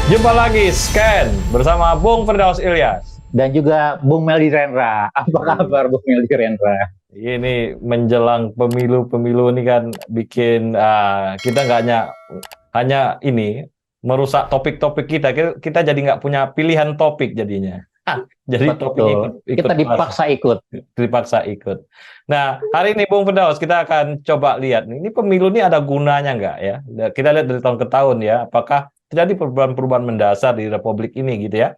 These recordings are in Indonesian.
Jumpa lagi Scan bersama Bung Firdaus Ilyas. Dan juga Bung Meldi Rendra. Apa kabar Bung Meldi Rendra? Ini menjelang pemilu-pemilu ini kan bikin kita nggak hanya ini merusak topik-topik kita. Kita jadi nggak punya pilihan topik jadinya. Jadi topik Betul. ikut Kita dipaksa ikut. dipaksa ikut. Nah, hari ini Bung Firdaus kita akan coba lihat nih, ini pemilu ini ada gunanya nggak ya? Kita lihat dari tahun ke tahun ya, apakah terjadi perubahan-perubahan mendasar di Republik ini gitu ya?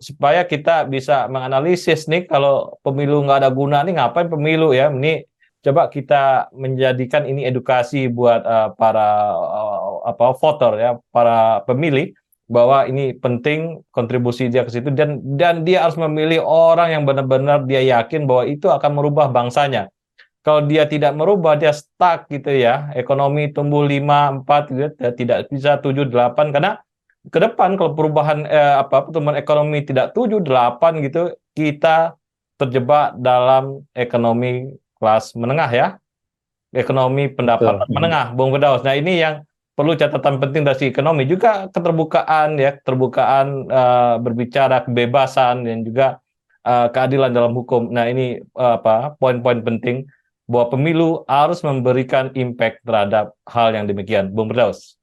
Supaya kita bisa menganalisis nih kalau pemilu nggak ada guna nih ngapain pemilu ya? Ini coba kita menjadikan ini edukasi buat para voter ya, para pemilih bahwa ini penting kontribusi dia ke situ dan dia harus memilih orang yang benar-benar dia yakin bahwa itu akan merubah bangsanya. Kalau dia tidak merubah, dia stuck gitu ya. Ekonomi tumbuh 5, 4 gitu, tidak bisa 7, 8 karena ke depan kalau perubahan pertumbuhan ekonomi tidak 7, 8 gitu, kita terjebak dalam ekonomi kelas menengah ya. Ekonomi pendapatan Betul. menengah, Bung Firdaus. Nah, ini yang perlu catatan penting dari ekonomi juga keterbukaan ya, keterbukaan berbicara, kebebasan dan juga keadilan dalam hukum. Nah, ini poin-poin penting bahwa pemilu harus memberikan impact terhadap hal yang demikian, Bung Firdaus.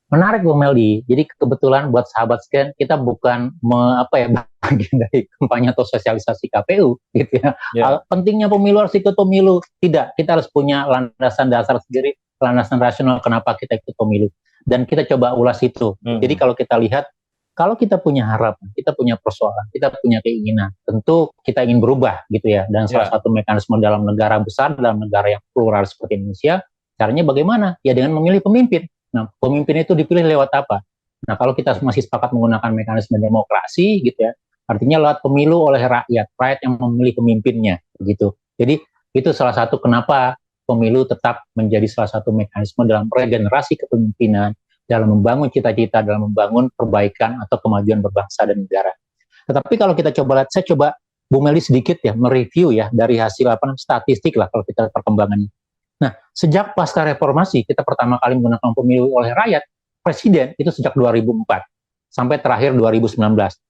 Menarik Bung Meldi. Jadi kebetulan buat sahabat Scan kita bukan bagian dari kampanye atau sosialisasi KPU gitu ya. Ya, Pentingnya pemilu harus ikut pemilu. Tidak, kita harus punya landasan dasar sendiri, landasan rasional kenapa kita ikut pemilu. Dan kita coba ulas itu. Jadi kalau kita lihat, kalau kita punya harapan, kita punya persoalan, kita punya keinginan, tentu kita ingin berubah gitu ya. Dan salah satu mekanisme dalam negara besar, dalam negara yang plural seperti Indonesia, caranya bagaimana? Ya dengan memilih pemimpin. Nah, pemimpin itu dipilih lewat apa? Nah, kalau kita masih sepakat menggunakan mekanisme demokrasi gitu ya, artinya lewat pemilu oleh rakyat yang memilih pemimpinnya begitu. Jadi itu salah satu kenapa pemilu tetap menjadi salah satu mekanisme dalam regenerasi kepemimpinan, dalam membangun cita-cita, dalam membangun perbaikan atau kemajuan berbangsa dan negara. Tetapi kalau kita coba lihat, saya coba Bung Meli sedikit ya mereview ya dari hasil statistik lah kalau kita perkembangannya. Nah, sejak pasca reformasi kita pertama kali menggunakan pemilu oleh rakyat, presiden itu sejak 2004 sampai terakhir 2019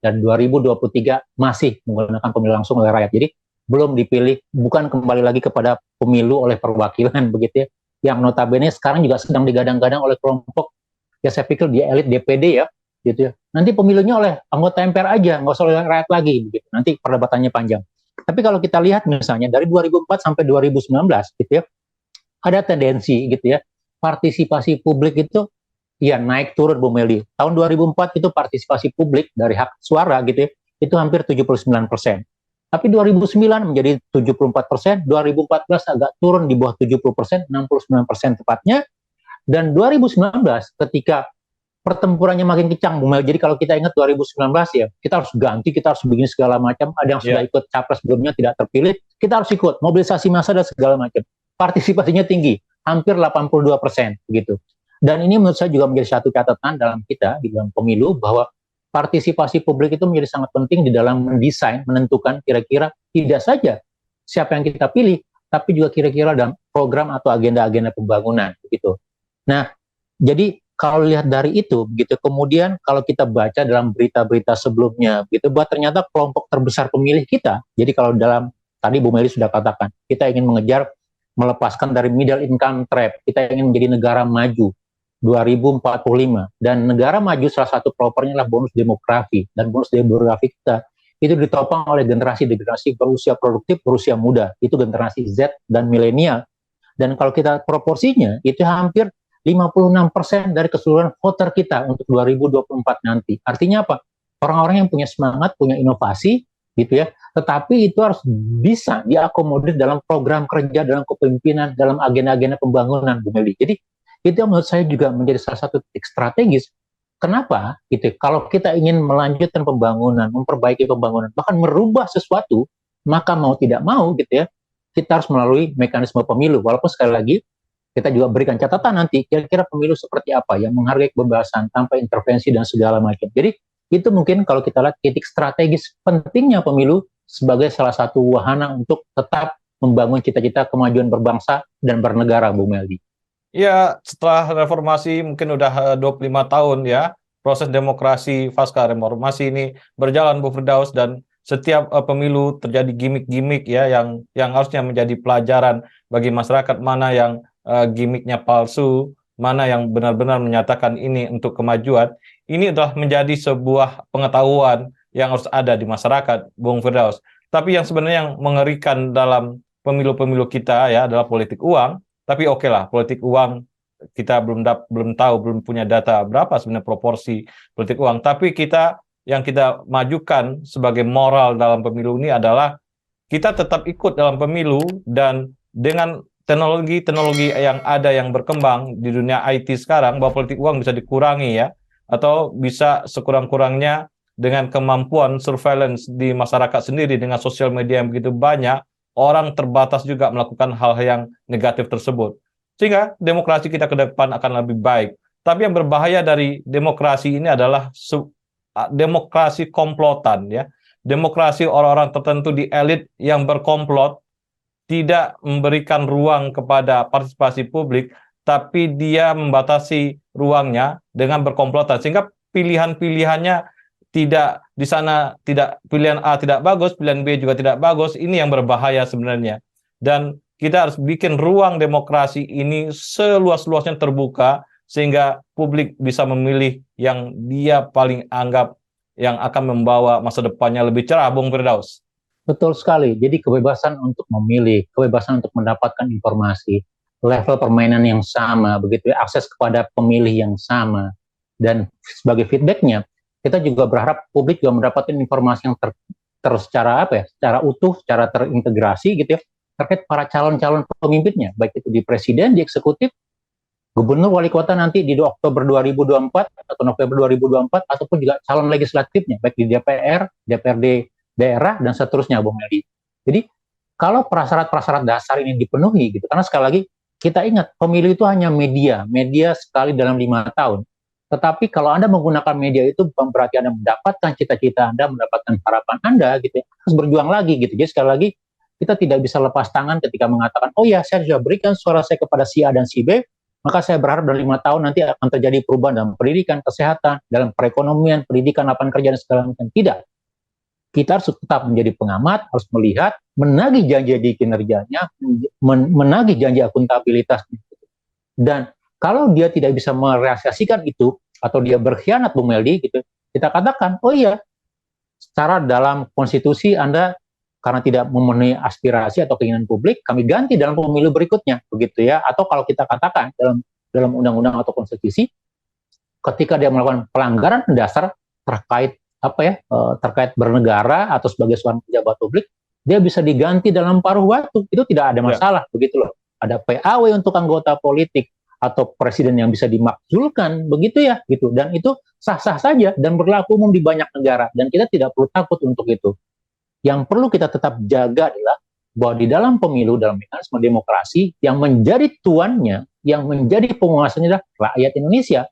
dan 2023 masih menggunakan pemilu langsung oleh rakyat. Jadi belum dipilih, bukan kembali lagi kepada pemilu oleh perwakilan begitu ya, yang notabene sekarang juga sedang digadang-gadang oleh kelompok ya saya pikir dia elit DPD ya gitu ya. Nanti pemilunya oleh anggota MPR aja, nggak usah oleh rakyat lagi begitu. Nanti perdebatannya panjang. Tapi kalau kita lihat misalnya dari 2004 sampai 2019 gitu ya, ada tendensi gitu ya, partisipasi publik itu ya naik turun Bu Meli. Tahun 2004 itu partisipasi publik dari hak suara gitu ya, itu hampir 79%. Tapi 2009 menjadi 74%, 2014 agak turun di bawah 70%, 69% tepatnya. Dan 2019 ketika pertempurannya makin kencang Bu Mel. Jadi kalau kita ingat 2019 ya, kita harus ganti, kita harus begini segala macam. Ada yang sudah ikut capres sebelumnya tidak terpilih, kita harus ikut mobilisasi massa dan segala macam. Partisipasinya tinggi, hampir 82% gitu. Dan ini menurut saya juga menjadi satu catatan dalam kita di dalam pemilu bahwa partisipasi publik itu menjadi sangat penting di dalam mendesain, menentukan kira-kira tidak saja siapa yang kita pilih, tapi juga kira-kira dalam program atau agenda-agenda pembangunan gitu. Nah, jadi kalau lihat dari itu, begitu. Kemudian kalau kita baca dalam berita-berita sebelumnya, begitu, bahwa ternyata kelompok terbesar pemilih kita. Jadi kalau dalam tadi Bu Meli sudah katakan, kita ingin mengejar melepaskan dari middle income trap, kita ingin menjadi negara maju 2045, dan negara maju salah satu propernya adalah bonus demografi, dan bonus demografi kita itu ditopang oleh generasi berusia produktif, berusia muda, itu generasi Z dan milenial. Dan kalau kita proporsinya itu hampir 56% dari keseluruhan voter kita untuk 2024 nanti. Artinya apa? Orang-orang yang punya semangat, punya inovasi, gitu ya. Tetapi itu harus bisa diakomodir dalam program kerja, dalam kepemimpinan, dalam agenda-agenda pembangunan, Bu Meli. Jadi itu yang menurut saya juga menjadi salah satu titik strategis. Kenapa? Gitu. Kalau kita ingin melanjutkan pembangunan, memperbaiki pembangunan, bahkan merubah sesuatu, maka mau tidak mau, gitu ya, kita harus melalui mekanisme pemilu. Walaupun sekali lagi kita juga berikan catatan nanti kira-kira pemilu seperti apa yang menghargai kebebasan tanpa intervensi dan segala macam. Jadi itu mungkin kalau kita lihat titik strategis pentingnya pemilu sebagai salah satu wahana untuk tetap membangun cita-cita kemajuan berbangsa dan bernegara, Bu Meldi. Ya, setelah reformasi mungkin udah 25 tahun ya, proses demokrasi pasca reformasi ini berjalan, Bu Firdaus, dan setiap pemilu terjadi gimmick-gimmick ya yang harusnya menjadi pelajaran bagi masyarakat, mana yang gimmicknya palsu, mana yang benar-benar menyatakan ini untuk kemajuan. Ini adalah menjadi sebuah pengetahuan yang harus ada di masyarakat, Bung Firdaus. Tapi yang sebenarnya yang mengerikan dalam pemilu-pemilu kita ya adalah politik uang. Tapi oke lah, politik uang kita belum tahu, belum punya data berapa sebenarnya proporsi politik uang. Tapi yang kita majukan sebagai moral dalam pemilu ini adalah kita tetap ikut dalam pemilu, dan dengan teknologi-teknologi yang ada yang berkembang di dunia IT sekarang, bahwa politik uang bisa dikurangi ya, atau bisa sekurang-kurangnya dengan kemampuan surveillance di masyarakat sendiri, dengan sosial media yang begitu banyak, orang terbatas juga melakukan hal yang negatif tersebut. Sehingga demokrasi kita ke depan akan lebih baik. Tapi yang berbahaya dari demokrasi ini adalah demokrasi komplotan ya. Demokrasi orang-orang tertentu di elit yang berkomplot, tidak memberikan ruang kepada partisipasi publik, tapi dia membatasi ruangnya dengan berkomplotan, sehingga pilihan-pilihannya tidak di sana, tidak pilihan A tidak bagus, pilihan B juga tidak bagus. Ini yang berbahaya sebenarnya. Dan kita harus bikin ruang demokrasi ini seluas-luasnya terbuka, sehingga publik bisa memilih yang dia paling anggap yang akan membawa masa depannya lebih cerah, Bung Firdaus. Betul sekali. Jadi kebebasan untuk memilih, kebebasan untuk mendapatkan informasi, level permainan yang sama, begitu ya, akses kepada pemilih yang sama. Dan sebagai feedbacknya, kita juga berharap publik juga mendapatkan informasi yang secara secara utuh, secara terintegrasi gitu ya, terkait para calon-calon pemimpinnya, baik itu di presiden, di eksekutif, gubernur, wali kota nanti di Oktober 2024 atau November 2024, ataupun juga calon legislatifnya, baik di DPR, DPRD daerah, dan seterusnya, Bung Meldi. Jadi, kalau prasyarat-prasyarat dasar ini dipenuhi, gitu, karena sekali lagi, kita ingat, pemilu itu hanya media sekali dalam 5 tahun. Tetapi kalau Anda menggunakan media itu bukan berarti Anda mendapatkan cita-cita Anda, mendapatkan harapan Anda, gitu ya. Harus berjuang lagi, gitu. Jadi, sekali lagi, kita tidak bisa lepas tangan ketika mengatakan, oh ya, saya sudah berikan suara saya kepada si A dan si B, maka saya berharap dalam 5 tahun nanti akan terjadi perubahan dalam pendidikan, kesehatan, dalam perekonomian, pendidikan, lapangan kerja, dan segala macam. Tidak. Kita harus tetap menjadi pengamat, harus melihat, menagih janji di kinerjanya, menagih janji akuntabilitasnya. Dan kalau dia tidak bisa merealisasikan itu, atau dia berkhianat, Bung Meldi, gitu, kita katakan, oh iya, secara dalam konstitusi Anda karena tidak memenuhi aspirasi atau keinginan publik, kami ganti dalam pemilu berikutnya, begitu ya. Atau kalau kita katakan dalam undang-undang atau konstitusi, ketika dia melakukan pelanggaran dasar terkait terkait bernegara atau sebagai seorang pejabat publik, dia bisa diganti dalam paruh waktu. Itu tidak ada masalah, begitu loh. Ada PAW untuk anggota politik atau presiden yang bisa dimakzulkan, begitu ya, gitu. Dan itu sah-sah saja dan berlaku umum di banyak negara, dan kita tidak perlu takut untuk itu. Yang perlu kita tetap jaga adalah bahwa di dalam pemilu, dalam mekanisme demokrasi, yang menjadi tuannya, yang menjadi penguasanya adalah rakyat Indonesia.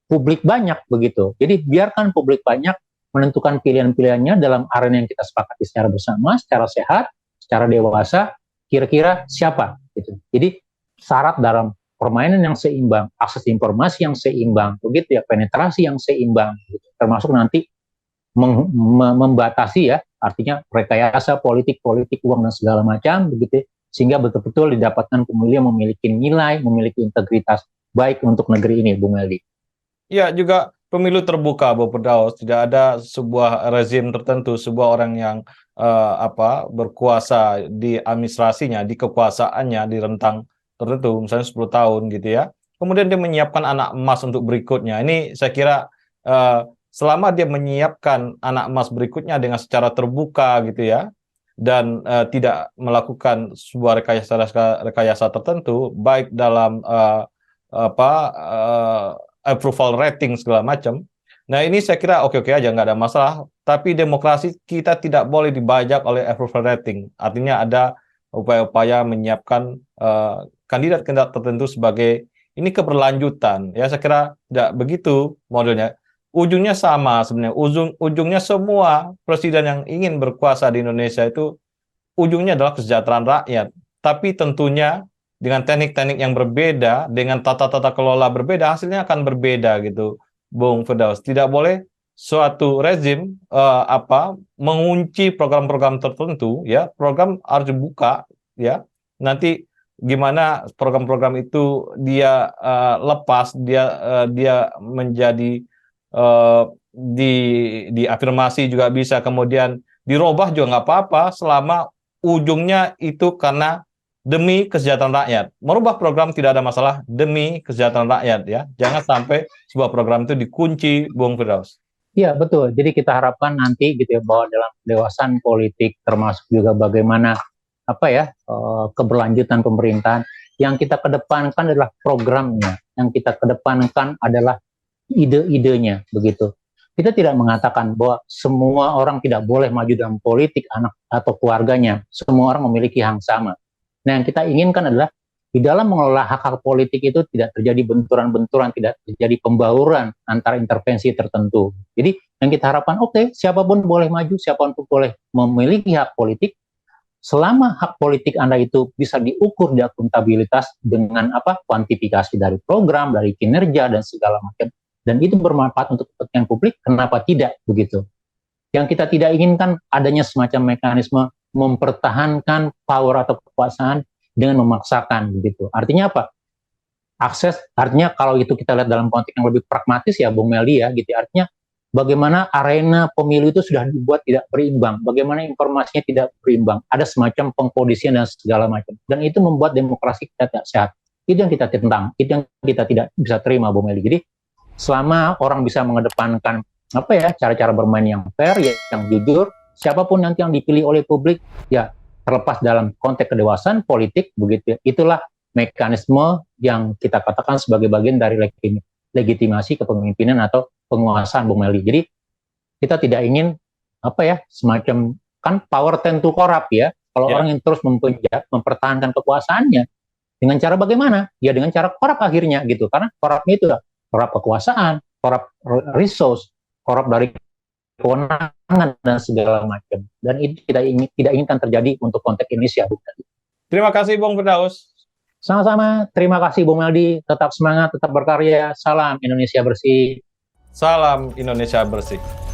Publik banyak, begitu. Jadi biarkan publik banyak menentukan pilihan-pilihannya dalam arena yang kita sepakati secara bersama, secara sehat, secara dewasa, kira-kira siapa. Gitu. Jadi syarat dalam permainan yang seimbang, akses informasi yang seimbang, begitu ya, penetrasi yang seimbang, gitu. Termasuk nanti membatasi ya, artinya rekayasa politik uang dan segala macam, begitu, sehingga betul-betul didapatkan pemilih yang memiliki nilai, memiliki integritas baik untuk negeri ini, Bung Meldi. Ya, juga pemilu terbuka, Bu Firdaus, tidak ada sebuah rezim tertentu, sebuah orang yang berkuasa di administrasinya, di kekuasaannya, di rentang tertentu, misalnya 10 tahun gitu ya. Kemudian dia menyiapkan anak emas untuk berikutnya. Ini saya kira selama dia menyiapkan anak emas berikutnya dengan secara terbuka gitu ya, dan tidak melakukan sebuah rekayasa tertentu, baik dalam approval rating segala macam. Nah, ini saya kira oke-oke aja, nggak ada masalah. Tapi demokrasi kita tidak boleh dibajak oleh approval rating. Artinya ada upaya-upaya menyiapkan kandidat-kandidat tertentu sebagai ini keberlanjutan. Ya, saya kira tidak begitu modelnya. Ujungnya sama sebenarnya. Ujungnya semua presiden yang ingin berkuasa di Indonesia itu ujungnya adalah kesejahteraan rakyat. Tapi tentunya dengan teknik-teknik yang berbeda, dengan tata-tata kelola berbeda, hasilnya akan berbeda gitu. Bung Firdaus. Tidak boleh suatu rezim mengunci program-program tertentu, ya. Program harus dibuka, ya. Nanti gimana program-program itu dia lepas, dia menjadi diafirmasi juga bisa, kemudian dirubah juga nggak apa-apa selama ujungnya itu karena demi kesejahteraan rakyat. Merubah program tidak ada masalah demi kesejahteraan rakyat, ya. Jangan sampai sebuah program itu dikunci, Bung Firdaus. Iya, betul. Jadi kita harapkan nanti gitu ya, bahwa dalam pendewasaan politik termasuk juga bagaimana keberlanjutan pemerintahan, yang kita kedepankan adalah programnya, yang kita kedepankan adalah ide-idenya, begitu. Kita tidak mengatakan bahwa semua orang tidak boleh maju dalam politik, anak atau keluarganya. Semua orang memiliki hak sama. Nah, yang kita inginkan adalah di dalam mengelola hak-hak politik itu tidak terjadi benturan-benturan, tidak terjadi pembauran antara intervensi tertentu. Jadi yang kita harapkan, oke, siapapun boleh maju, siapapun boleh memiliki hak politik, selama hak politik Anda itu bisa diukur di akuntabilitas dengan kuantifikasi dari program, dari kinerja dan segala macam, dan itu bermanfaat untuk kepentingan publik, kenapa tidak begitu? Yang kita tidak inginkan adanya semacam mekanisme mempertahankan power atau kekuasaan dengan memaksakan begitu. Artinya apa? Artinya kalau itu kita lihat dalam konteks yang lebih pragmatis ya Bung Meldi ya gitu. Artinya bagaimana arena pemilu itu sudah dibuat tidak berimbang, bagaimana informasinya tidak berimbang, ada semacam pengkondisian dan segala macam. Dan itu membuat demokrasi kita tidak sehat. Itu yang kita tentang, itu yang kita tidak bisa terima Bung Meldi. Jadi selama orang bisa mengedepankan cara-cara bermain yang fair, yang jujur, siapapun nanti yang dipilih oleh publik, ya terlepas dalam konteks kedewasaan politik begitu, itulah mekanisme yang kita katakan sebagai bagian dari legitimasi kepemimpinan atau penguasaan Bung Meldi. Jadi kita tidak ingin semacam kan power tend to corrupt ya. Kalau orang yang terus mempertahankan kekuasaannya dengan cara bagaimana? Ya dengan cara korup akhirnya gitu. Karena korupnya itu korup kekuasaan, korup resource, korup dari kewenangan dan segala macam. Dan itu tidak inginkan terjadi untuk konteks Indonesia. Terima kasih Bung Firdaus. Sama-sama, terima kasih Bung Meldi. Tetap semangat, tetap berkarya. Salam Indonesia bersih. Salam Indonesia bersih.